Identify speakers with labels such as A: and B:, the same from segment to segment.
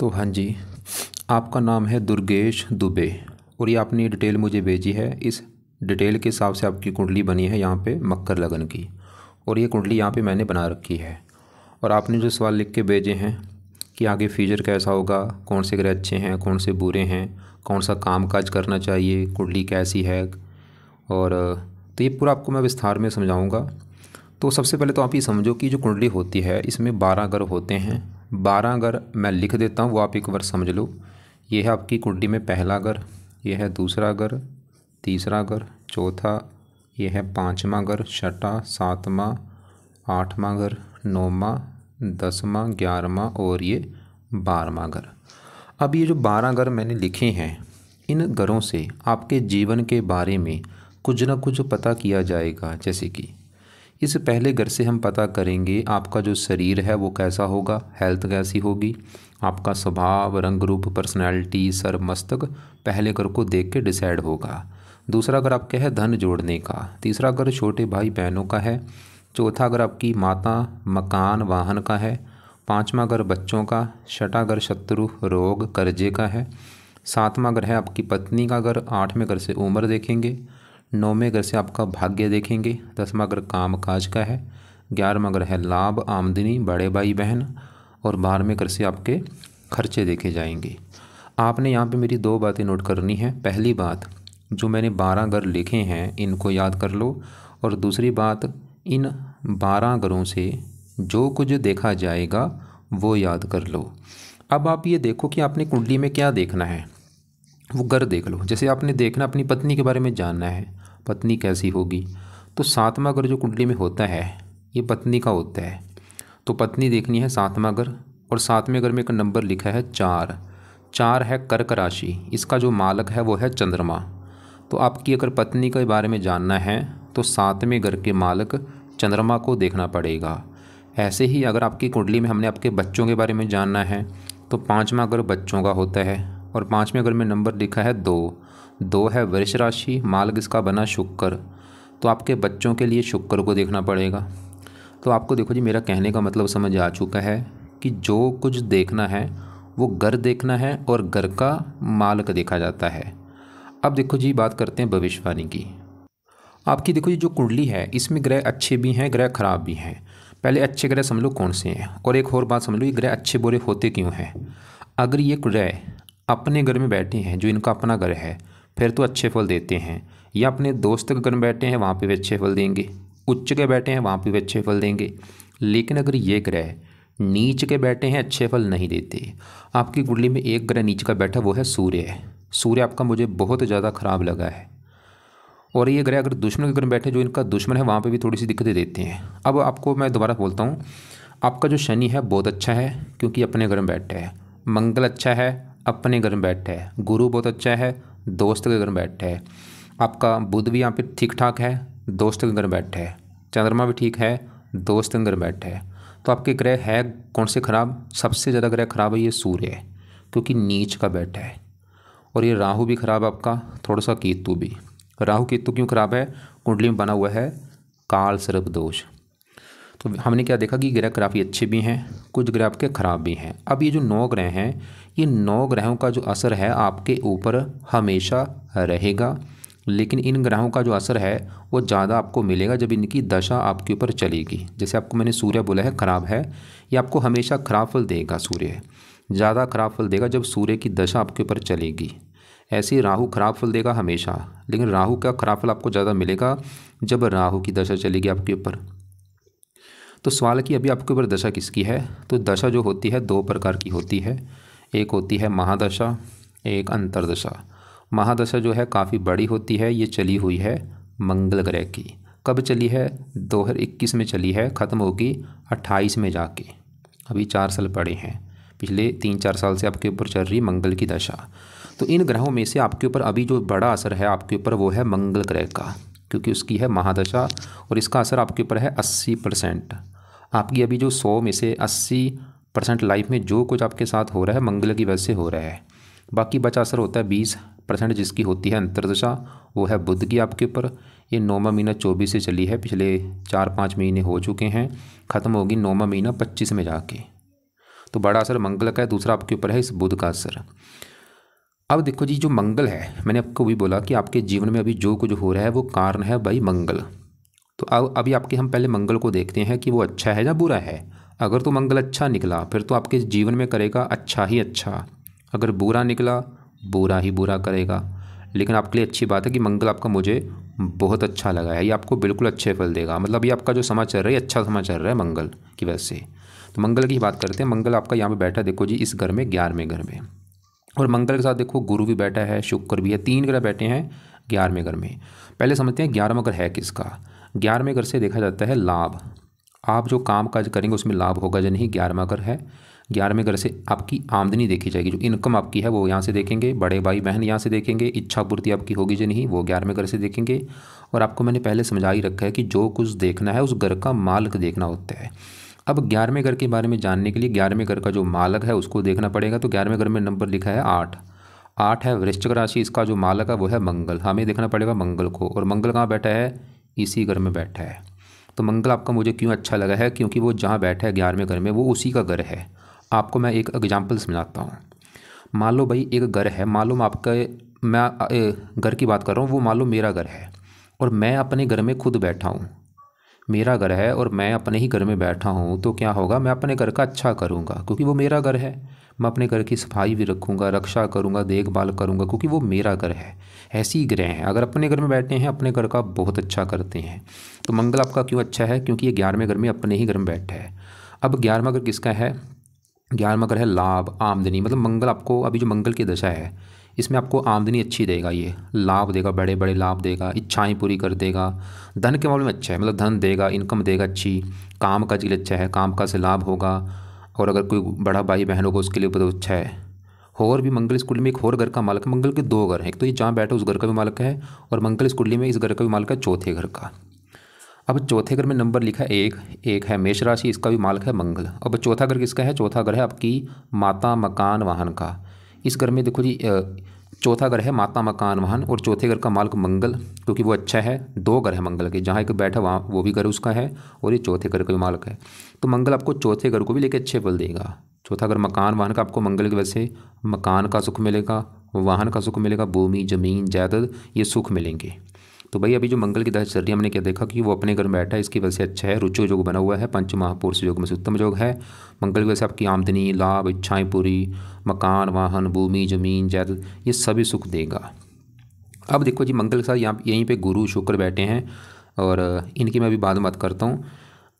A: तो हाँ जी, आपका नाम है दुर्गेश दुबे और ये आपने डिटेल मुझे भेजी है। इस डिटेल के हिसाब से आपकी कुंडली बनी है यहाँ पे मकर लगन की, और ये कुंडली यहाँ पे मैंने बना रखी है। और आपने जो सवाल लिख के भेजे हैं कि आगे फ्यूचर कैसा होगा, कौन से ग्रह अच्छे हैं, कौन से बुरे हैं, कौन सा काम काज करना चाहिए, कुंडली कैसी है, और तो ये पूरा आपको मैं विस्तार में समझाऊँगा। तो सबसे पहले तो आप ये समझो कि जो कुंडली होती है इसमें 12 ग्रह होते हैं। 12 ग्रह मैं लिख देता हूँ, वो आप एक बार समझ लो। ये है आपकी कुंडली में पहला ग्रह, ये है दूसरा ग्रह, तीसरा ग्रह, चौथा, ये है पाँचवा ग्रह, छठा, सातवां, आठवां ग्रह, नौवां, 10वां, 11वां और ये 12वां ग्रह। अब ये जो 12 ग्रह मैंने लिखे हैं, इन ग्रहों से आपके जीवन के बारे में कुछ ना कुछ पता किया जाएगा। जैसे कि इस पहले घर से हम पता करेंगे आपका जो शरीर है वो कैसा होगा, हेल्थ कैसी होगी, आपका स्वभाव, रंग रूप, पर्सनैलिटी, सर मस्तक पहले घर को देख के डिसाइड होगा। दूसरा घर आपका है धन जोड़ने का, तीसरा घर छोटे भाई बहनों का है, चौथा घर आपकी माता, मकान, वाहन का है, पाँचवा घर बच्चों का, छठा घर शत्रु, रोग, कर्जे का है, सातवां घर है आपकी पत्नी का घर, आठवें घर से उम्र देखेंगे, नौवें घर से आपका भाग्य देखेंगे, 10वां घर काम काज का है, 11वां घर है लाभ, आमदनी, बड़े भाई बहन, और 12वें घर से आपके खर्चे देखे जाएंगे। आपने यहाँ पे मेरी 2 बातें नोट करनी है। पहली बात, जो मैंने 12 घर लिखे हैं इनको याद कर लो, और दूसरी बात, इन 12 घरों से जो कुछ देखा जाएगा वो याद कर लो। अब आप ये देखो कि आपने कुंडली में क्या देखना है, वो घर देख लो। जैसे आपने देखना अपनी पत्नी के बारे में जानना है, पत्नी कैसी होगी, तो 7वां घर जो कुंडली में होता है ये पत्नी का होता है, तो पत्नी देखनी है 7वां घर। और 7वें घर में एक नंबर लिखा है 4, 4 है कर्क राशि, इसका जो मालक है वो है चंद्रमा। तो आपकी अगर पत्नी के बारे में जानना है तो 7वें घर के मालक चंद्रमा को देखना पड़ेगा। ऐसे ही अगर आपकी कुंडली में हमने आपके बच्चों के बारे में जानना है तो 5वां घर बच्चों का होता है, और 5वें घर में नंबर लिखा है 2, 2 है वृष राशि, मालक इसका बना शुक्र, तो आपके बच्चों के लिए शुक्र को देखना पड़ेगा। तो आपको देखो जी, मेरा कहने का मतलब समझ आ चुका है कि जो कुछ देखना है वो घर देखना है और घर का मालक देखा जाता है। अब देखो जी, बात करते हैं भविष्यवाणी की। आपकी देखो ये जो कुंडली है इसमें ग्रह अच्छे भी हैं, ग्रह खराब भी हैं। पहले अच्छे ग्रह समझ लो कौन से हैं, और एक और बात समझ लो, ये ग्रह अच्छे बुरे होते क्यों हैं। अगर ये ग्रह अपने घर में बैठे हैं, जो इनका अपना घर है, फिर तो अच्छे फल देते हैं, या अपने दोस्त के घर में बैठे हैं वहाँ पे भी अच्छे फल देंगे, उच्च के बैठे हैं वहाँ पे भी अच्छे फल देंगे। लेकिन अगर ये ग्रह नीच के बैठे हैं, अच्छे फल नहीं देते। आपकी कुंडली में एक ग्रह नीच का बैठा, वो है सूर्य। सूर्य आपका मुझे बहुत ज़्यादा खराब लगा है। और ये ग्रह अगर दुश्मन के घर में बैठे, जो इनका दुश्मन है, वहाँ पे भी थोड़ी सी दिक्कतें देते हैं। अब आपको मैं दोबारा बोलता हूँ, आपका जो शनि है बहुत अच्छा है क्योंकि अपने घर में बैठा है, मंगल अच्छा है, अपने घर में बैठा है, गुरु बहुत अच्छा है, दोस्त के घर में बैठा है, आपका बुध भी यहाँ पे ठीक ठाक है, दोस्त के घर में बैठा है, चंद्रमा भी ठीक है, दोस्त के घर में बैठा है। तो आपके ग्रह है कौन से खराब, सबसे ज़्यादा ग्रह खराब है ये सूर्य है क्योंकि नीच का बैठा है। और ये राहु भी खराब आपका, थोड़ा सा केतु भी। राहु केतु क्यों खराब है, कुंडली में बना हुआ है काल सर्प दोष। तो हमने क्या देखा कि ग्रह काफ़ी अच्छे भी हैं, कुछ ग्रह आपके खराब भी हैं। अब ये जो 9 ग्रह हैं, ये 9 ग्रहों का जो असर है आपके ऊपर हमेशा रहेगा, लेकिन इन ग्रहों का जो असर है वो ज़्यादा आपको मिलेगा जब इनकी दशा आपके ऊपर चलेगी। जैसे आपको मैंने सूर्य बोला है खराब है, ये आपको हमेशा खराब फल देगा, सूर्य ज़्यादा खराब फल देगा जब सूर्य की दशा आपके ऊपर चलेगी। ऐसे ही राहु खराब फल देगा हमेशा, लेकिन राहु का खराब फल आपको ज़्यादा मिलेगा जब राहु की दशा चलेगी आपके ऊपर। तो सवाल कि अभी आपके ऊपर दशा किसकी है, तो दशा जो होती है 2 प्रकार की होती है, एक होती है महादशा, एक अंतरदशा। महादशा जो है काफ़ी बड़ी होती है, ये चली हुई है मंगल ग्रह की। कब चली है, 2021 में चली है, ख़त्म होगी 28 में जाके। अभी 4 साल पड़े हैं, पिछले 3-4 साल से आपके ऊपर चल रही मंगल की दशा। तो इन ग्रहों में से आपके ऊपर अभी जो बड़ा असर है आपके ऊपर वो है मंगल ग्रह का, क्योंकि उसकी है महादशा और इसका असर आपके ऊपर है 80%। आपकी अभी जो 100 में से 80% लाइफ में जो कुछ आपके साथ हो रहा है मंगल की वजह से हो रहा है। बाकी बचा असर होता है 20% जिसकी होती है अंतर्दशा, वो है बुध की आपके ऊपर। ये 9वां महीना 24 से चली है, पिछले 4-5 महीने हो चुके हैं, ख़त्म होगी 9वां महीना 25 में जाके। तो बड़ा असर मंगल का है, दूसरा आपके ऊपर है इस बुध का असर। अब देखो जी, जो मंगल है, मैंने आपको भी बोला कि आपके जीवन में अभी जो कुछ हो रहा है वो कारण है भाई मंगल। तो अब अभी आपके हम पहले मंगल को देखते हैं कि वो अच्छा है या बुरा है। अगर तो मंगल अच्छा निकला फिर तो आपके जीवन में करेगा अच्छा ही अच्छा, अगर बुरा निकला बुरा ही बुरा करेगा। लेकिन आपके लिए अच्छी बात है कि मंगल आपका मुझे बहुत अच्छा लगा है, ये आपको बिल्कुल अच्छे फल देगा। मतलब ये आपका जो समय चल रहा है अच्छा समय चल रहा है मंगल की वजह से। तो मंगल की बात करते हैं। मंगल आपका यहाँ पे बैठा है, देखो जी, इस घर में 11वें घर में। और मंगल के साथ देखो गुरु भी बैठा है, शुक्र भी है, 3 ग्रह बैठे हैं 11वें घर में। पहले समझते हैं 11वां घर है किसका। 11वें घर से देखा जाता है लाभ। आप जो काम काज करेंगे उसमें लाभ होगा या नहीं, 11वां घर है। 11वें घर से आपकी आमदनी देखी जाएगी, जो इनकम आपकी है वो यहाँ से देखेंगे, बड़े भाई बहन यहाँ से देखेंगे, इच्छा पूर्ति आपकी होगी या नहीं वो 11वें घर से देखेंगे। और आपको मैंने पहले समझा ही रखा है कि जो कुछ देखना है उस घर का मालिक देखना होता है। अब 11वें घर के बारे में जानने के लिए 11वें घर का जो मालिक है उसको देखना पड़ेगा। तो 11वें घर में नंबर लिखा है 8। 8 है वृश्चिक राशि, इसका जो मालिक है वो है मंगल। हमें देखना पड़ेगा मंगल को, और मंगल कहाँ बैठा है, इसी घर में बैठा है। तो मंगल आपका मुझे क्यों अच्छा लगा है, क्योंकि वो जहाँ बैठा है 11वें घर में वो उसी का घर है। आपको मैं एक एग्जाम्पल समझाता हूँ। मान लो भाई एक घर है, मालूम आपका, मैं घर की बात कर रहा हूँ, वो मान लो मेरा घर है और मैं अपने घर में खुद बैठा हूँ। मेरा घर है और मैं अपने ही घर में बैठा हूँ, तो क्या होगा, मैं अपने घर का अच्छा करूँगा क्योंकि वो मेरा घर है। मैं अपने घर की सफाई भी रखूँगा, रक्षा करूँगा, देखभाल करूँगा क्योंकि वो मेरा घर है। ऐसे ही ग्रह हैं, अगर अपने घर में बैठे हैं अपने घर का बहुत अच्छा करते हैं। तो मंगल आपका क्यों अच्छा है, क्योंकि ये 11वें घर में अपने ही घर में बैठा है। अब 11वां घर किसका है, 11वां घर है लाभ, आमदनी। मतलब मंगल आपको अभी जो मंगल की दशा है इसमें आपको आमदनी अच्छी देगा, ये लाभ देगा, बड़े बड़े लाभ देगा, इच्छाएं पूरी कर देगा। धन के मामले में अच्छा है, मतलब धन देगा, इनकम देगा अच्छी। काम काज के लिए अच्छा है, काम काज से लाभ होगा। और अगर कोई बड़ा भाई बहन होगा उसके लिए बहुत अच्छा है। और भी मंगल इस कुंडली में एक और घर का मालिक है। मंगल के 2 घर हैं, एक तो ये जहाँ बैठा उस घर का भी मालिक है, और मंगल इस कुंडली में इस घर का भी मालिक है, चौथे घर का। अब चौथे घर में नंबर लिखा है 1। 1 है मेष राशि, इसका भी मालिक है मंगल। अब चौथा घर किसका है, चौथा घर है आपकी माता मकान वाहन का। इस घर में देखो जी, चौथा घर है माता मकान वाहन, और चौथे घर का मालिक मंगल, क्योंकि वो अच्छा है। 2 घर है मंगल के, जहाँ एक बैठा वहाँ वो भी घर उसका है, और ये चौथे घर का भी मालिक है। तो मंगल आपको चौथे घर को भी लेकर अच्छे फल देगा। चौथा घर मकान वाहन का, आपको मंगल की वजह से मकान का सुख मिलेगा, वाहन का सुख मिलेगा, भूमि जमीन जायदाद ये सुख मिलेंगे। तो भाई अभी जो मंगल की दशा चल रही है, हमने क्या देखा कि वो अपने घर में बैठा है, इसकी वजह से अच्छा है। रुचो योग बना हुआ है, पंच महापुरुष योग में से उत्तम योग है। मंगल की वजह से आपकी आमदनी, लाभ, इच्छाएं पूरी, मकान वाहन भूमि जमीन जायदाद ये सभी सुख देगा। अब देखो जी, मंगल के साथ यहाँ यहीं पे गुरु शुक्र बैठे हैं, और इनकी मैं अभी बाद में बात करता हूँ।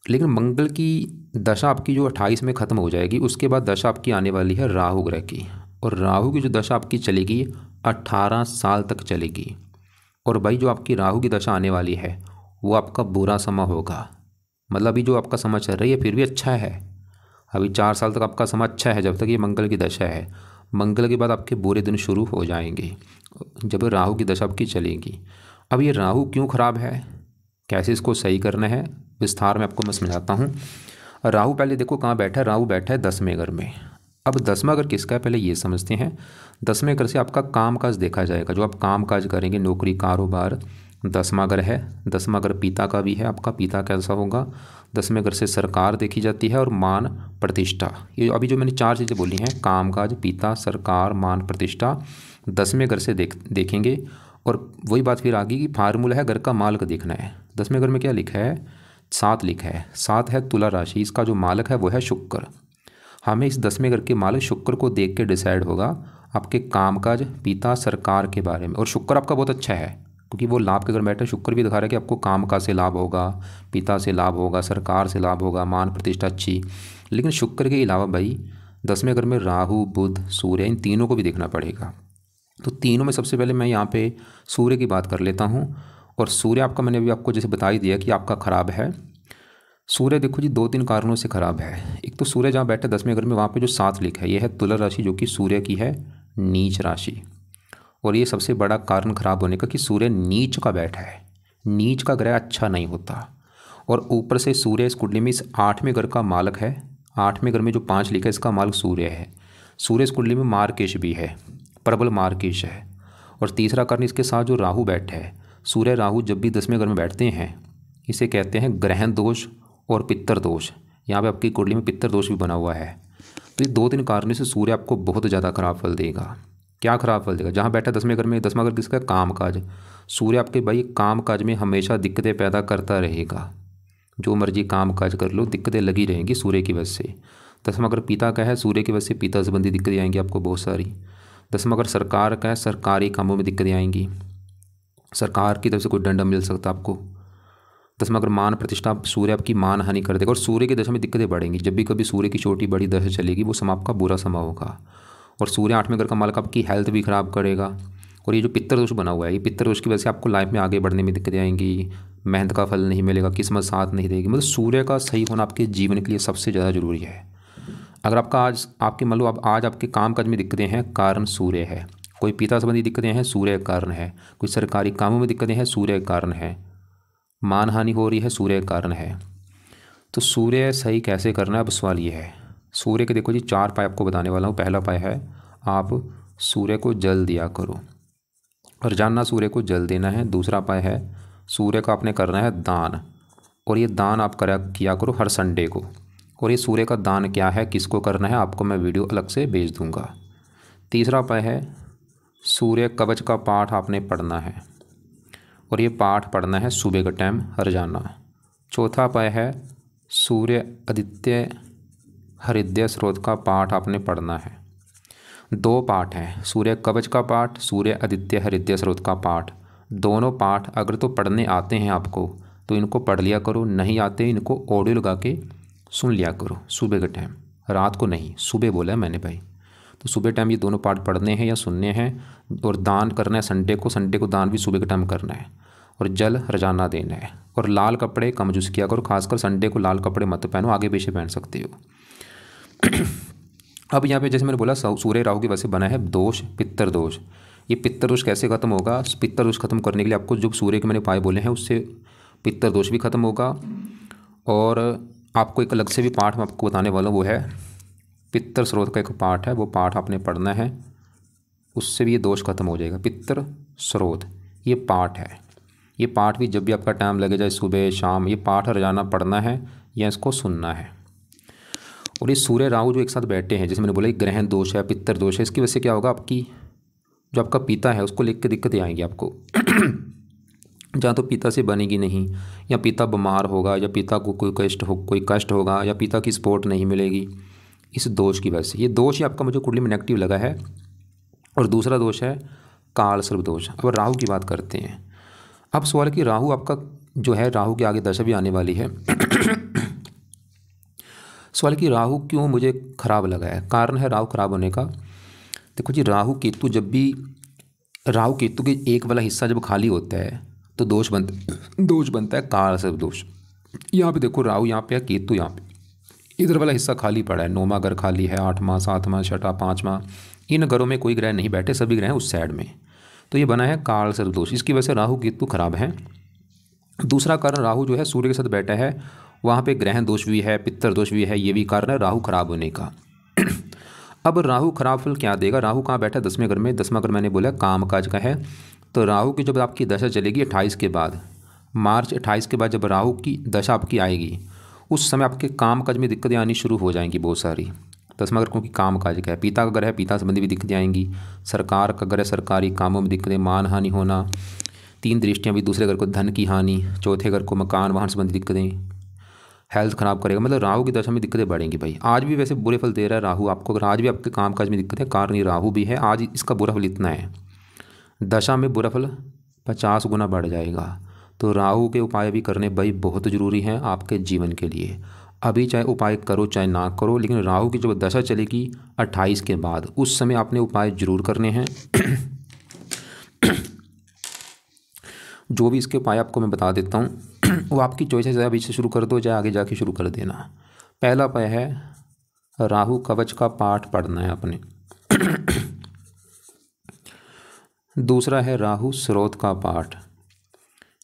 A: लेकिन मंगल की दशा आपकी जो 28 में ख़त्म हो जाएगी, उसके बाद दशा आपकी आने वाली है राहु ग्रह की। और राहु की जो दशा आपकी चलेगी 18 साल तक चलेगी। और भाई जो आपकी राहु की दशा आने वाली है वो आपका बुरा समय होगा। मतलब अभी जो आपका समय चल रही है फिर भी अच्छा है, अभी 4 साल तक आपका समय अच्छा है जब तक ये मंगल की दशा है। मंगल के बाद आपके बुरे दिन शुरू हो जाएंगे जब राहु की दशा आपकी चलेगी। अब ये राहु क्यों ख़राब है, कैसे इसको सही करना है, विस्तार में आपको मैं समझाता हूँ। राहु पहले देखो कहाँ बैठा है, राहु बैठा है 10वें घर में। अब 10वां घर किसका है पहले ये समझते हैं। 10वें घर से आपका काम काज देखा जाएगा, जो आप काम काज करेंगे, नौकरी कारोबार, 10वां घर है। 10वां घर पिता का भी है, आपका पिता कैसा होगा। 10वें घर से सरकार देखी जाती है और मान प्रतिष्ठा। ये अभी जो मैंने 4 चीज़ें बोली हैं, काम काज, पिता, सरकार, मान प्रतिष्ठा, 10वें घर से देखेंगे। और वही बात फिर आगे की फार्मूला है, घर का मालिक देखना है। 10वें घर में क्या लिखा है, 7 लिखा है। 7 है तुला राशि, इसका जो मालिक है वो है शुक्र। हमें इस 10वें घर के मालिक शुक्र को देख के डिसाइड होगा आपके कामकाज, पिता, सरकार के बारे में। और शुक्र आपका बहुत अच्छा है क्योंकि वो लाभ के घर बैठे, शुक्र भी दिखा रहा है कि आपको कामकाज से लाभ होगा, पिता से लाभ होगा, सरकार से लाभ होगा, मान प्रतिष्ठा अच्छी। लेकिन शुक्र के अलावा भाई 10वें घर में राहु, बुध, सूर्य, इन तीनों को भी देखना पड़ेगा। तो तीनों में सबसे पहले मैं यहाँ पे सूर्य की बात कर लेता हूँ। और सूर्य आपका मैंने अभी आपको जैसे बता ही दिया कि आपका ख़राब है। सूर्य देखो जी 2-3 कारणों से ख़राब है। एक तो सूर्य जहाँ बैठे 10वें घर में, वहाँ पे जो 7 लिखा है ये है तुला राशि, जो कि सूर्य की है नीच राशि। और ये सबसे बड़ा कारण खराब होने का कि सूर्य नीच का बैठा है। नीच का ग्रह अच्छा नहीं होता। और ऊपर से सूर्य इस कुंडली में इस 8वें घर का मालिक है। 8वें घर में जो 5 लिखा है इसका मालिक सूर्य है। सूर्य इस कुंडली में मार्केश भी है, प्रबल मार्केश है। और तीसरा कारण इसके साथ जो राहु बैठा है, सूर्य राहु जब भी 10वें घर में बैठते हैं इसे कहते हैं ग्रहण दोष और पित्तर दोष। यहाँ पे आपकी कुंडली में पित्तर दोष भी बना हुआ है। तो ये 2-3 कारणों से सूर्य आपको बहुत ज़्यादा खराब फल देगा। क्या खराब फल देगा? जहाँ बैठा 10वें घर में, 10वां घर किसका? काम काज। सूर्य आपके भाई काम काज में हमेशा दिक्कतें पैदा करता रहेगा। जो मर्जी काम काज कर लो, दिक्कतें लगी रहेंगी सूर्य की वजह से। 10वां घर पिता का है, सूर्य की वजह से पिता संबंधी दिक्कतें आएंगी आपको बहुत सारी। 10वां घर सरकार का है, सरकारी कामों में दिक्कतें आएंगी, सरकार की तरफ से कोई दंड मिल सकता है आपको। 10वां घर मान प्रतिष्ठा, सूर्य आपकी मान हानि कर देगा और सूर्य की दशा में दिक्कतें बढ़ेंगी। जब भी कभी सूर्य की छोटी बड़ी दशा चलेगी वो समय आपका बुरा समय होगा। और सूर्य 8वें घर का मालिक आपकी हेल्थ भी खराब करेगा। और ये जो पितर दोष बना हुआ है, ये पितर दोष की वजह से आपको लाइफ में आगे बढ़ने में दिक्कतें आएंगी, मेहनत का फल नहीं मिलेगा, किस्मत साथ नहीं देगी। मतलब सूर्य का सही होना आपके जीवन के लिए सबसे ज़्यादा जरूरी है। अगर आपका आज आपके मान लो अब आज आपके काम काज में दिक्कतें हैं, कारण सूर्य है। कोई पिता संबंधी दिक्कतें हैं, सूर्य का कारण है। कोई सरकारी कामों में दिक्कतें हैं, सूर्य का कारण है। मानहानि हो रही है, सूर्य का कारण है। तो सूर्य सही कैसे करना है, अब सवाल ये है। सूर्य के देखो जी 4 उपाय आपको बताने वाला हूँ। पहला उपाय है आप सूर्य को जल दिया करो और जानना सूर्य को जल देना है। दूसरा उपाय है सूर्य का आपने करना है दान, और ये दान आप किया करो हर संडे को। और ये सूर्य का दान क्या है, किसको करना है, आपको मैं वीडियो अलग से भेज दूँगा। तीसरा उपाय है सूर्य कवच का पाठ आपने पढ़ना है, और ये पाठ पढ़ना है सुबह का टाइम रोजाना। चौथा उपाय है सूर्य आदित्य हृदय स्रोत का पाठ आपने पढ़ना है। 2 पाठ हैं, सूर्य कवच का पाठ, सूर्य आदित्य हृदय स्रोत का पाठ। दोनों पाठ अगर तो पढ़ने आते हैं आपको तो इनको पढ़ लिया करो, नहीं आते इनको ऑडियो लगा के सुन लिया करो सुबह के टाइम, रात को नहीं, सुबह बोला है मैंने भाई। तो सुबह टाइम ये दोनों पाठ पढ़ने हैं या सुनने हैं। और दान करना है संडे को दान भी सुबह के टाइम करना है। और जल रोजाना देना है। और लाल कपड़े कम यूज़ किया करो, खासकर संडे को लाल कपड़े मत पहनो, आगे पीछे पहन सकते हो। अब यहाँ पे जैसे मैंने बोला सूर्य राहु की वजह से बना है दोष, पित्तर दोष। ये पित्तर दोष कैसे खत्म होगा? पित्तर दोष खत्म करने के लिए आपको जो सूर्य के मैंने उपाय बोले हैं उससे पित्तर दोष भी खत्म होगा। और आपको एक अलग से भी पाठ मैं आपको बताने वाला हूँ, वो है पित्तर स्रोत का एक पाठ है, वो पाठ आपने पढ़ना है, उससे भी ये दोष खत्म हो जाएगा। पित्तर स्रोत ये पाठ है, ये पाठ भी जब भी आपका टाइम लगे, जाए सुबह शाम, ये पाठ रोजाना पढ़ना है या इसको सुनना है। और ये सूर्य राहु जो एक साथ बैठे हैं, जैसे मैंने बोला ग्रहण दोष है, पित्तर दोष है, इसकी वजह से क्या होगा, आपकी जो आपका पिता है उसको लेकर दिक्कतें आएंगी आपको। जहाँ तो पिता से बनेगी नहीं, या पिता बीमार होगा, या पिता को कोई कष्ट होगा, या पिता की सपोर्ट नहीं मिलेगी इस दोष की वजह से। ये दोष ही आपका मुझे कुंडली में नेगेटिव लगा है। और दूसरा दोष है काल सर्प दोष। अब राहु की बात करते हैं। अब सवाल है कि राहु आपका जो है, राहु की आगे दशा भी आने वाली है। सवाल कि राहु क्यों मुझे खराब लगा है, कारण है राहु खराब होने का। देखो जी राहु केतु, जब भी राहु केतु के एक वाला हिस्सा जब खाली होता है तो दोष बनता है काल सर्प दोष। यहाँ पे देखो राहु यहाँ पे है, केतु यहाँ पे, इधर वाला हिस्सा खाली पड़ा है। 9वां घर खाली है, 8वां 7वां 6वां 5वां, इन घरों में कोई ग्रह नहीं बैठे, सभी ग्रह उस साइड में। तो ये बना है काल सर्प दोष, इसकी वजह से राहु केतु खराब है। दूसरा कारण राहु जो है सूर्य के साथ बैठा है, वहाँ पे ग्रहण दोष भी है, पित्तर दोष भी है, ये भी कारण है राहु खराब होने का। अब राहु खराब फल क्या देगा? राहु कहाँ बैठा है? 10वें घर में। 10वां घर मैंने बोला काम काज का है। तो राहु की जब आपकी दशा चलेगी 28 के बाद, मार्च 28 के बाद जब राहु की दशा आपकी आएगी, उस समय आपके काम काज में दिक्कतें आनी शुरू हो जाएंगी बहुत सारी। 10वां घर क्योंकि काम काज का है, पिता का घर है, पिता संबंधी भी दिक्कतें आएंगी। सरकार का घर है, सरकारी कामों में दिक्कतें, मान हानि होना। 3 दृष्टियाँ भी, दूसरे घर को धन की हानि, चौथे घर को मकान वाहन संबंधी दिक्कतें, हेल्थ खराब करेगा। मतलब राहु की दशा में दिक्कतें बढ़ेंगी भाई। आज भी वैसे बुरे फल दे रहा है राहु आपको, अगर आज भी आपके काम काज में दिक्कत है, कारण ये राहु भी है। आज इसका बुरा फल इतना है, दशा में बुरा फल 50 गुना बढ़ जाएगा। तो राहु के उपाय भी करने भाई बहुत ज़रूरी हैं आपके जीवन के लिए। अभी चाहे उपाय करो चाहे ना करो, लेकिन राहु की जब दशा चलेगी 28 के बाद, उस समय आपने उपाय जरूर करने हैं। जो भी इसके उपाय आपको मैं बता देता हूँ वो आपकी चॉइस है, चाहे अभी से शुरू कर दो चाहे आगे जाके शुरू कर देना। पहला उपाय है राहु कवच का पाठ पढ़ना है आपने। दूसरा है राहु स्रोत का पाठ।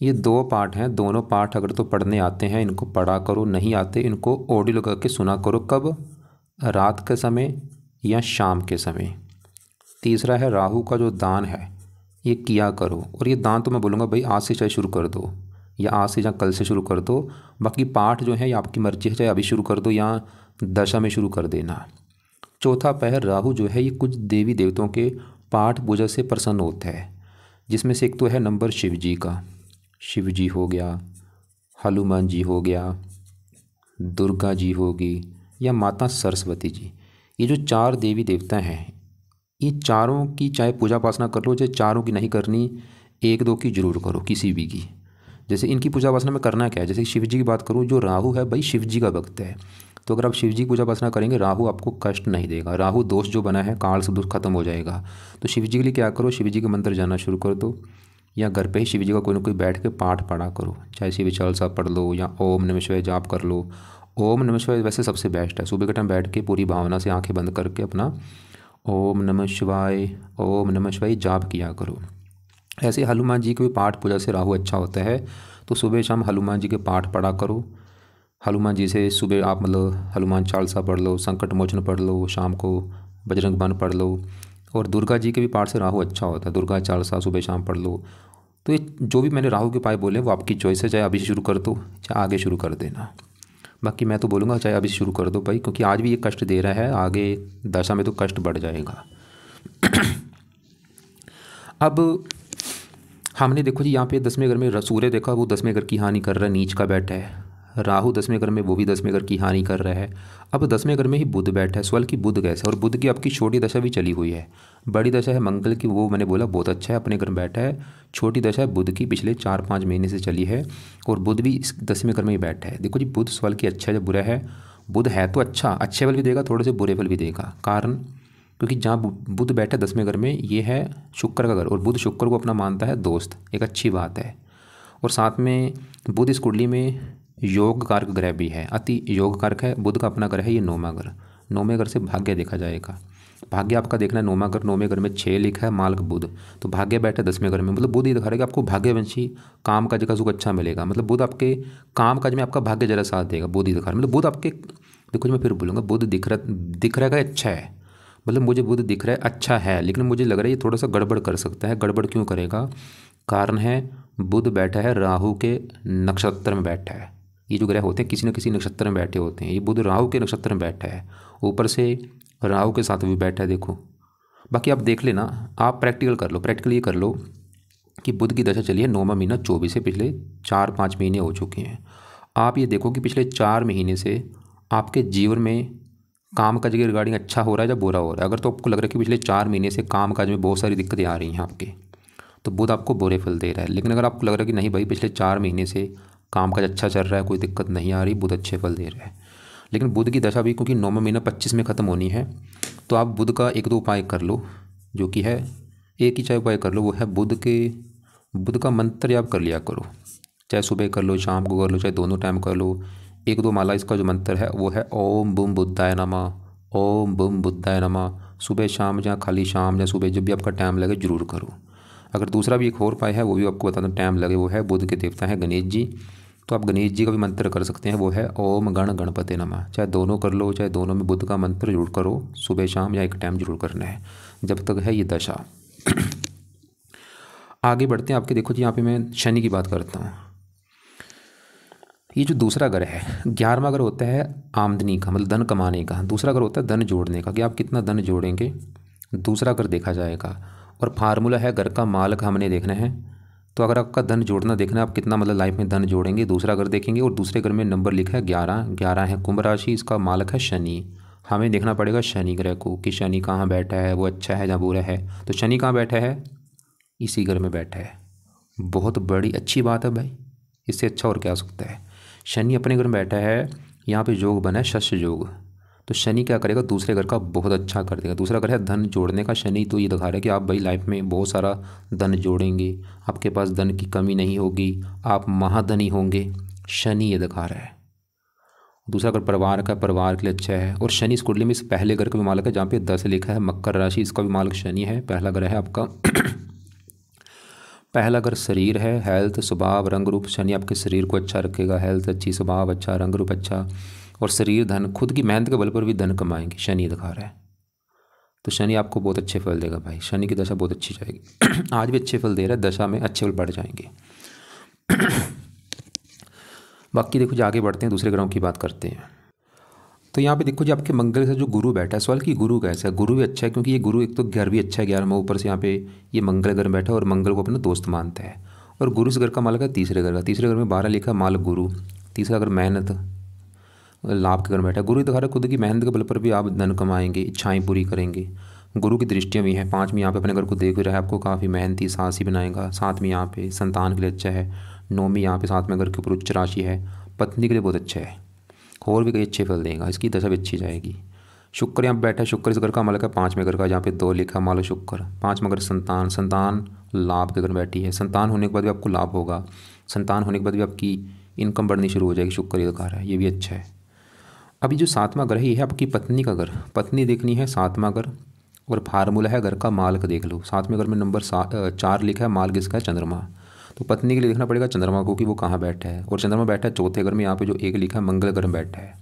A: ये 2 पाठ हैं, दोनों पाठ अगर तो पढ़ने आते हैं इनको पढ़ा करो, नहीं आते इनको ऑडियो लगा के सुना करो। कब? रात के समय या शाम के समय। तीसरा है राहु का जो दान है ये किया करो। और ये दान तो मैं बोलूँगा भाई आज से चाहे शुरू कर दो, या आज से या कल से शुरू कर दो। बाकी पाठ जो है ये आपकी मर्जी है, चाहे अभी शुरू कर दो या दशा में शुरू कर देना। चौथा पहर राहु जो है ये कुछ देवी देवताओं के पाठ पूजा से प्रसन्न होता है, जिसमें से एक तो है नंबर शिव जी का, शिव जी हो गया, हनुमान जी हो गया, दुर्गा जी होगी, या माता सरस्वती जी। ये जो चार देवी देवता हैं, ये चारों की चाहे पूजा उपासना कर लो, चाहे चारों की नहीं करनी, एक दो की जरूर करो, किसी भी की। जैसे इनकी पूजा उपासना में करना क्या है, जैसे शिव जी की बात करूँ, जो राहु है भाई शिव जी का भक्त है, तो अगर आप शिव जी की पूजा उपासना करेंगे राहु आपको कष्ट नहीं देगा, राहु दोष जो बना है काल से दोष खत्म हो जाएगा। तो शिव जी के लिए क्या करो, शिव जी के मंत्र जाना शुरू कर दो, या घर पे ही शिव जी का कोई ना कोई बैठ के पाठ पढ़ा करो, चाहे शिव चालीसा पढ़ लो या ओम नमः शिवाय जाप कर लो। ओम नमः शिवाय वैसे सबसे बेस्ट है, सुबह के टाइम बैठ के पूरी भावना से आंखें बंद करके अपना ओम नमः शिवाय, ओम नमः शिवाय जाप किया करो। ऐसे हनुमान जी के भी पाठ पूजा से राहु अच्छा होता है, तो सुबह शाम हनुमान जी के पाठ पढ़ा करो। हनुमान जी से सुबह आप मतलब हनुमान चालीसा पढ़ लो, संकट मोचन पढ़ लो, शाम को बजरंग बाण पढ़ लो। और दुर्गा जी के भी पाठ से राहु अच्छा होता है, दुर्गा चालीसा सुबह शाम पढ़ लो। तो ये जो भी मैंने राहु के उपाय बोले वो आपकी चॉइस है, चाहे अभी शुरू कर दो चाहे आगे शुरू कर देना। बाकी मैं तो बोलूँगा चाहे अभी शुरू कर दो भाई, क्योंकि आज भी ये कष्ट दे रहा है, आगे दशा में तो कष्ट बढ़ जाएगा। अब हमने देखो जी यहाँ पे 10वें घर में सूर्य देखा, वो 10वें घर की हानि कर रहा है, नीच का बैठा है। राहु 10वें घर में, वो भी 10वें घर की हानि कर रहा है। अब 10वें घर में ही बुध बैठा है, स्वल की बुध कैसे, और बुध की आपकी छोटी दशा भी चली हुई है। बड़ी दशा है मंगल की, वो मैंने बोला बहुत अच्छा है, अपने घर में बैठा है। छोटी दशा है बुध की, पिछले 4-5 महीने से चली है, और बुध भी इस 10वें घर में ही बैठा है। देखो जी बुध स्वल की अच्छा है या बुरा है, बुध है तो अच्छा, अच्छे फल भी देगा, थोड़े से बुरे फल भी देगा। कारण क्योंकि जहाँ बुध बैठा है 10वें घर में, ये है शुक्र का घर, और बुध शुक्र को अपना मानता है दोस्त, एक अच्छी बात है। और साथ में बुध इस कुंडली में योग कारक ग्रह भी है, अति योग कारक है, बुध का अपना ग्रह है ये 9वां घर। 9वें घर से भाग्य देखा जाएगा, भाग्य आपका देखना है 9वां घर। 9वें घर में 6 लिखा है मालक बुध, तो भाग्य बैठा 10वें घर में, मतलब बुध ये दिखा रहा है कि आपको भाग्यवंशी काम काज का सुख अच्छा मिलेगा। मतलब बुध आपके काम काज में आपका भाग्य जरा साथ देगा, बुध ही दिखा रहा है। मतलब बुध आपके, देखो जी मैं फिर बोलूँगा, बुध दिख रहा है अच्छा है, मतलब मुझे बुध दिख रहा है अच्छा है, लेकिन मुझे लग रहा है ये थोड़ा सा गड़बड़ कर सकता है। गड़बड़ क्यों करेगा, कारण है बुध बैठा है राहु के नक्षत्र में बैठा है। ये जो ग्रह होते हैं किसी न किसी नक्षत्र में बैठे होते हैं, ये बुध राहु के नक्षत्र में बैठा है, ऊपर से राहु के साथ भी बैठा है। देखो बाकी आप देख लेना, आप प्रैक्टिकल कर लो, प्रैक्टिकल ये कर लो कि बुध की दशा चली है 9वां महीना 24 से, पिछले 4-5 महीने हो चुके हैं। आप ये देखो कि पिछले 4 महीने से आपके जीवन में काम काज के रिगार्डिंग अच्छा हो रहा है या बुरा हो रहा है। अगर तो आपको लग रहा है कि पिछले 4 महीने से काम काज में बहुत सारी दिक्कतें आ रही हैं आपके, तो बुध आपको बुरे फल दे रहा है। लेकिन अगर आपको लग रहा है कि नहीं भाई पिछले 4 महीने से काम काज अच्छा चल रहा है, कोई दिक्कत नहीं आ रही, बुध अच्छे फल दे रहा है। लेकिन बुध की दशा भी क्योंकि 9वां महीना 25 में ख़त्म होनी है, तो आप बुध का 1-2 उपाय कर लो, जो कि है एक ही चाहे उपाय कर लो, वो है बुध का मंत्र जाप कर लिया करो, चाहे सुबह कर लो शाम को कर लो, चाहे दोनों टाइम कर लो। 1-2 माला इसका जो मंत्र है वो है ओम बुम बुद्धाय नमः, ओम बुम बुद्धाय नमः। सुबह शाम या खाली शाम या सुबह जब भी आपका टाइम लगे जरूर करो। अगर दूसरा भी एक और उपाय है वो भी आपको बता दूँ टाइम लगे, वो है बुध के देवता हैं गणेश जी, तो आप गणेश जी का भी मंत्र कर सकते हैं, वो है ओम गण गणपते नमः। चाहे दोनों कर लो, चाहे दोनों में बुध का मंत्र जरूर करो, सुबह शाम या एक टाइम जरूर करना है जब तक है ये दशा। आगे बढ़ते हैं आपके, देखो जी यहाँ पे मैं शनि की बात करता हूँ। ये जो दूसरा घर है 11वां घर होता है आमदनी का, मतलब धन कमाने का। दूसरा घर होता है धन जोड़ने का, कि आप कितना धन जोड़ेंगे, दूसरा घर देखा जाएगा। और फार्मूला है घर का मालक हमने देखना है, तो अगर आपका धन जोड़ना देखना है आप कितना मतलब लाइफ में धन जोड़ेंगे, दूसरा घर देखेंगे। और दूसरे घर में नंबर लिखा है 11 है कुंभ राशि, इसका मालक है शनि। हमें देखना पड़ेगा शनि ग्रह को कि शनि कहाँ बैठा है, वो अच्छा है या बुरा है। तो शनि कहाँ बैठा है, इसी घर में बैठा है, बहुत बड़ी अच्छी बात है भाई, इससे अच्छा और क्या हो सकता है। शनि अपने घर में बैठा है, यहाँ पे योग बना है शस्य योग, तो शनि क्या करेगा, दूसरे घर का बहुत अच्छा कर देगा। दूसरा घर है धन जोड़ने का, शनि तो ये दिखा रहा है कि आप भाई लाइफ में बहुत सारा धन जोड़ेंगे, आपके पास धन की कमी नहीं होगी, आप महाधनी होंगे, शनि ये दिखा रहा है। दूसरा घर परिवार का, परिवार के लिए अच्छा है। और शनि इस कुंडली में इस पहले घर का भी मालक है, जहाँ पे 10 लिखा है मकर राशि, इसका भी मालक शनि है, पहला घर है आपका। पहला घर शरीर है, हेल्थ, स्वभाव, रंग रूप। शनि आपके शरीर को अच्छा रखेगा, हेल्थ अच्छी, स्वभाव अच्छा, रंग रूप अच्छा, और शरीर धन, खुद की मेहनत के बल पर भी धन कमाएंगे, शनि दिखा रहा है। तो शनि आपको बहुत अच्छे फल देगा भाई, शनि की दशा बहुत अच्छी जाएगी। आज भी अच्छे फल दे रहा है, दशा में अच्छे फल बढ़ जाएंगे। बाकी देखो जो आगे बढ़ते हैं दूसरे ग्रहों की बात करते हैं। तो यहाँ पे देखो जी आपके मंगल से जो गुरु बैठा है, सवाल कि गुरु कैसा है। गुरु भी अच्छा है क्योंकि ये गुरु एक तो घर भी अच्छा है 11वां, ऊपर से यहाँ पे ये मंगल घर में बैठा है और मंगल को अपना दोस्त मानता है। और गुरु इस घर का मालक है तीसरे घर का। तीसरे घर में 12 लिखा मालक गुरु। तीसरा घर मेहनत लाभ के घर में बैठा है। गुरु दिखा रहा है खुद की मेहनत के बल पर भी आप धन कमाएंगे, इच्छाएं पूरी करेंगे। गुरु की दृष्टियाँ भी हैं। 5 में यहाँ पे अपने घर को देख भी रहा है, आपको काफ़ी मेहनती साहसी बनाएगा। 7 में यहाँ पे संतान के लिए अच्छा है। 9 में यहाँ पे 7 में घर के ऊपर उच्च राशि है, पत्नी के लिए बहुत अच्छा है। और भी कई अच्छे फल देगा, इसकी दशा भी अच्छी जाएगी। शुक्र यहाँ पे बैठा है। शुक्र इस घर का मालक है 5 में घर का, जहाँ पे 2 लिखा मालो शुक्र। 5 में घर संतान, संतान लाभ के घर बैठी है। संतान होने के बाद भी आपको लाभ होगा। संतान होने के बाद भी आपकी इनकम बढ़नी शुरू हो जाएगी। शुक्र ये दिखा रहा है, ये भी अच्छा है। अभी जो 7वां घर है ये है आपकी पत्नी का घर। पत्नी देखनी है 7वां घर, और फार्मूला है घर का मालक देख लो। 7वें घर में नंबर 4 लिखा है, माल किसका है, चंद्रमा। तो पत्नी के लिए देखना पड़ेगा चंद्रमा को कि वो कहाँ बैठा है। और चंद्रमा बैठा है चौथे घर में, यहाँ पे जो 1 लिखा है मंगल घर में बैठा है।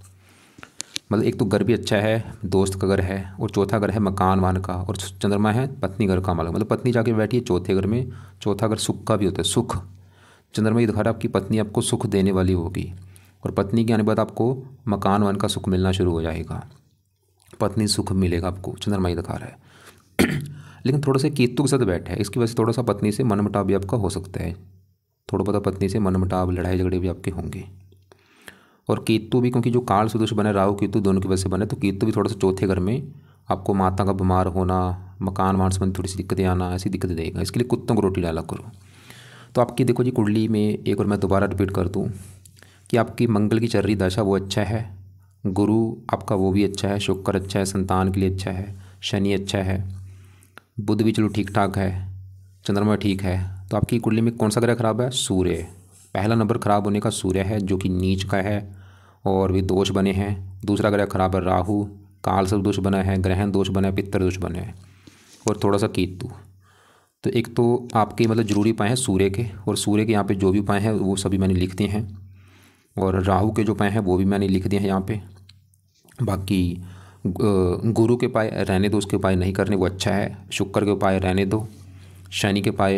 A: मतलब एक तो घर भी अच्छा है, दोस्त का घर है, और चौथा घर है मकान वान का, और चंद्रमा है पत्नी घर का मालक। मतलब पत्नी जाके बैठी है चौथे घर में। चौथा घर सुख का भी होता है, सुख। चंद्रमा ये दिखा रहा है आपकी पत्नी आपको सुख देने वाली होगी, और पत्नी के आने के बाद आपको मकान वन का सुख मिलना शुरू हो जाएगा। पत्नी सुख मिलेगा आपको, चंद्रमा ये दिखा रहा है। लेकिन थोड़ा सा केतु के साथ बैठा है, इसकी वजह से थोड़ा सा पत्नी से मनमुटाव भी आपका हो सकता है। थोड़ा बहुत पत्नी से मनमुटाव, लड़ाई झगड़े भी आपके होंगे। और केतु भी, क्योंकि जो काल सदृश बने राहु केतु दोनों की वजह से बने, तो केतु भी थोड़ा सा चौथे घर में आपको माता का बीमार होना, मकान वान संबंधी थोड़ी सी दिक्कतें आना, ऐसी दिक्कतें देगा। इसके लिए कुत्तों को रोटी डाला करो। तो आपकी देखो जी कुंडली में एक और मैं दोबारा रिपीट कर दूँ कि आपकी मंगल की चल रही दशा वो अच्छा है, गुरु आपका वो भी अच्छा है, शुक्र अच्छा है, संतान के लिए अच्छा है, शनि अच्छा है, बुध भी चलो ठीक ठाक है, चंद्रमा ठीक है। तो आपकी कुंडली में कौन सा ग्रह खराब है? सूर्य। पहला नंबर खराब होने का सूर्य है, जो कि नीच का है और भी दोष बने हैं। दूसरा ग्रह खराब है राहु, काल सब दोष बना है, ग्रहण दोष बना है, पितर दोष बने हैं, और थोड़ा सा केतु। तो एक तो आपके मतलब जरूरी उपाय हैं सूर्य के, और सूर्य के यहाँ पे जो भी उपाय हैं वो सभी मैंने लिख दिए हैं, और राहु के जो उपाय हैं वो भी मैंने लिख दिए हैं यहाँ पे। बाकी गुरु के उपाय रहने दो, उसके उपाय नहीं करने, वो अच्छा है। शुक्र के उपाय रहने दो, शनि के उपाय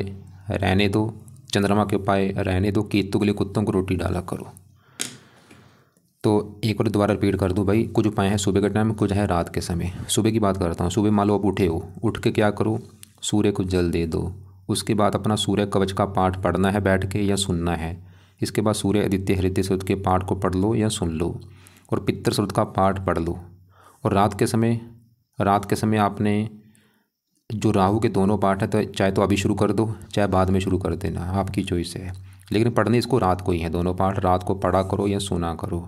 A: रहने दो, चंद्रमा के उपाय रहने दो, केतु के लिए कुत्तों को रोटी डाला करो। तो एक बार दोबारा रिपीट कर दूं भाई, कुछ उपाय हैं सुबह के टाइम, कुछ है रात के समय। सुबह की बात करता हूँ। सुबह मान लो आप उठे हो, उठ के क्या करो, सूर्य को जल दे दो। उसके बाद अपना सूर्य कवच का पाठ पढ़ना है बैठ के या सुनना है। इसके बाद सूर्य आदित्य हृदय सूक्त के पाठ को पढ़ लो या सुन लो, और पितर सूक्त का पाठ पढ़ लो। और रात के समय आपने जो राहु के दोनों पाठ है, तो चाहे तो अभी शुरू कर दो, चाहे बाद में शुरू कर देना, आपकी चॉइस है। लेकिन पढ़ने इसको रात को ही है, दोनों पाठ रात को पढ़ा करो या सुना करो।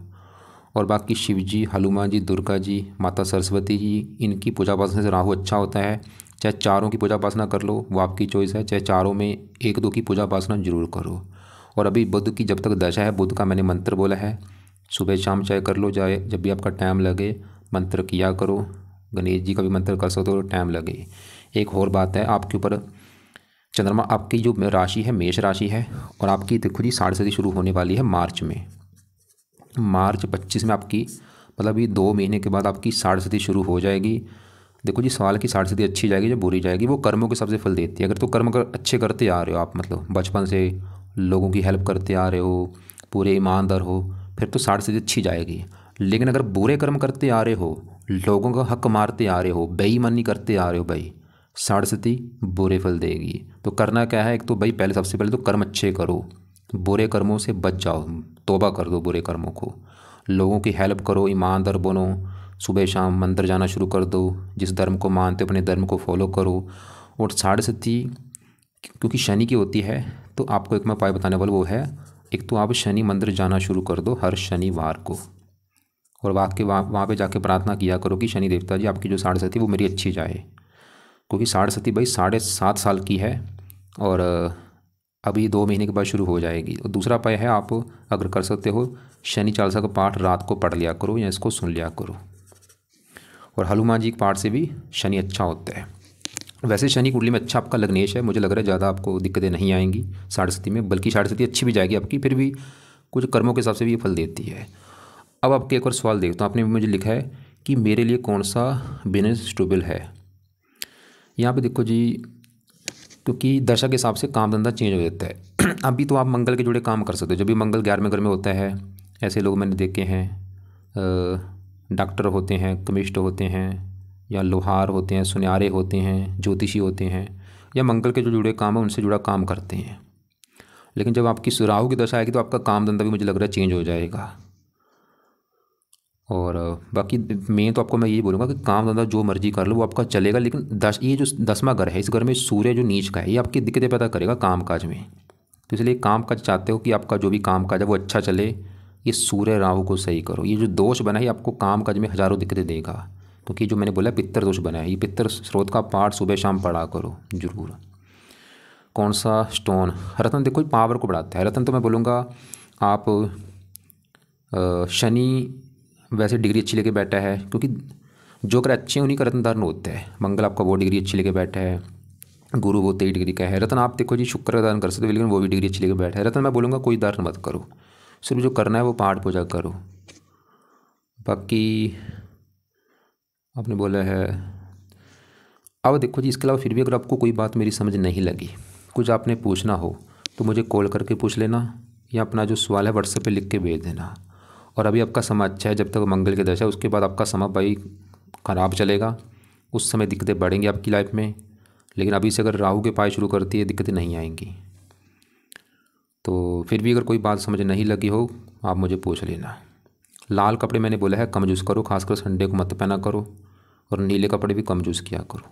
A: और बाकी शिव जी, हनुमान जी, दुर्गा जी, माता सरस्वती जी, इनकी पूजा उपासना से राहु अच्छा होता है। चाहे चारों की पूजा उपासना कर लो, वो आपकी चॉइस है, चाहे चारों में 1-2 की पूजा उपासना जरूर करो। और अभी बुध की जब तक दशा है, बुध का मैंने मंत्र बोला है, सुबह शाम चाहे कर लो, चाहे जब भी आपका टाइम लगे मंत्र किया करो। गणेश जी का भी मंत्र कर सकते हो, टाइम लगे। एक और बात है, आपके ऊपर चंद्रमा, आपकी जो राशि है मेष राशि है, और आपकी देखो जी साढ़े शुरू होने वाली है मार्च में। मार्च 25 में आपकी मतलब ये 2 महीने के बाद आपकी साढ़े शुरू हो जाएगी। देखो जी सवाल की साढ़े अच्छी जाएगी जो बुरी जाएगी, वो कर्मों के सबसे फल देती है। अगर तो कर्म अच्छे करते आ रहे हो आप, मतलब बचपन से लोगों की हेल्प करते आ रहे हो, पूरे ईमानदार हो, फिर तो साढ़े अच्छी जाएगी। लेकिन अगर बुरे कर्म करते आ रहे हो, लोगों का हक मारते आ रहे हो, बेईमानी करते आ रहे हो भाई, साढ़े बुरे फल देगी। तो करना क्या है, एक तो भाई पहले सबसे पहले तो कर्म अच्छे करो, बुरे कर्मों से बच जाओ, तौबा कर दो बुरे कर्मों को, लोगों की हेल्प करो, ईमानदार बनो, सुबह शाम मंदिर जाना शुरू कर दो, जिस धर्म को मानते अपने धर्म को फॉलो करो। और साढ़े क्योंकि शनि की होती है, तो आपको एक मैं उपाय बताने वाला वो है, एक तो आप शनि मंदिर जाना शुरू कर दो हर शनिवार को, और वहाँ पे जाके प्रार्थना किया करो कि शनि देवता जी आपकी जो साढ़े वो मेरी अच्छी जाए। क्योंकि साढ़े भाई 7.5 साल की है, और अभी 2 महीने के बाद शुरू हो जाएगी। और दूसरा उपाय है, आप अगर कर सकते हो शनि चालीसा का पाठ रात को पढ़ लिया करो या इसको सुन लिया करो। और हनुमान जी के पाठ से भी शनि अच्छा होता है। वैसे शनि कुंडली में अच्छा आपका लग्नेश है, मुझे लग रहा है ज़्यादा आपको दिक्कतें नहीं आएंगी साढ़े में, बल्कि साढ़े अच्छी भी जाएगी आपकी, फिर भी कुछ कर्मों के हिसाब से भी ये फल देती है। अब आपके एक और सवाल देखता हूँ, आपने मुझे लिखा है कि मेरे लिए कौन सा बिजनेस स्टेबल है। यहाँ पे देखो जी, क्योंकि दशा के हिसाब से काम धंधा चेंज हो जाता है। अभी तो आप मंगल के जुड़े काम कर सकते हो, जब भी मंगल 11वें घर में होता है, ऐसे लोग मैंने देखे हैं डॉक्टर होते हैं, केमिस्ट होते हैं, या लोहार होते हैं, सुनयारे होते हैं, ज्योतिषी होते हैं, या मंगल के जो जुड़े काम है उनसे जुड़ा काम करते हैं। लेकिन जब आपकी राहु की दशा आएगी तो आपका काम धंधा भी मुझे लग रहा है चेंज हो जाएगा। और बाकी मैं तो आपको मैं यही बोलूँगा कि काम धंधा जो मर्जी कर लो वो आपका चलेगा, लेकिन ये जो 10वां घर है, इस घर में सूर्य जो नीच का है, ये आपकी दिक्कतें पैदा करेगा काम काज में। तो इसलिए काम काज चाहते हो कि आपका जो भी काम काज है वो अच्छा चले, ये सूर्य राहु को सही करो। ये जो दोष बना है आपको काम काज में हज़ारों दिक्कतें देगा, क्योंकि जो मैंने बोला पित्तर दोष बना है, ये पित्तर स्रोत का पाठ सुबह शाम पढ़ा करो जरूर। कौन सा स्टोन? रत्न देखो पावर को बढ़ाता है। रत्न तो मैं बोलूँगा आप शनि वैसे डिग्री अच्छी लेके बैठा है, क्योंकि जो ग्रह अच्छे हैं उन्हीं का रत्न धारण होता है। मंगल आपका वो डिग्री अच्छी लेके बैठा है, गुरु वो 23 डिग्री का है। रत्न आप देखो जी शुक्र का दान कर सकते हो, लेकिन वो भी डिग्री अच्छी लेके बैठा है। रत्न मैं बोलूँगा कोई दान मत करो, सिर्फ जो करना है वो पाठ पूजा करो। बाकी आपने बोला है, अब देखो जी इसके अलावा फिर भी अगर आपको कोई बात मेरी समझ नहीं लगी, कुछ आपने पूछना हो तो मुझे कॉल करके पूछ लेना, या अपना जो सवाल है व्हाट्सएप पे लिख के भेज देना। और अभी आपका समय अच्छा है, जब तक मंगल की दशा है, उसके बाद आपका समय भाई ख़राब चलेगा, उस समय दिक्कतें बढ़ेंगी आपकी लाइफ में। लेकिन अभी से अगर राहु के पाए शुरू करती है दिक्कतें नहीं आएंगी। तो फिर भी अगर कोई बात समझ नहीं लगी हो आप मुझे पूछ लेना। लाल कपड़े मैंने बोला है कम यूज़ करो, खासकर संडे को मत पहना करो, और नीले कपड़े भी कम यूज़ किया करो।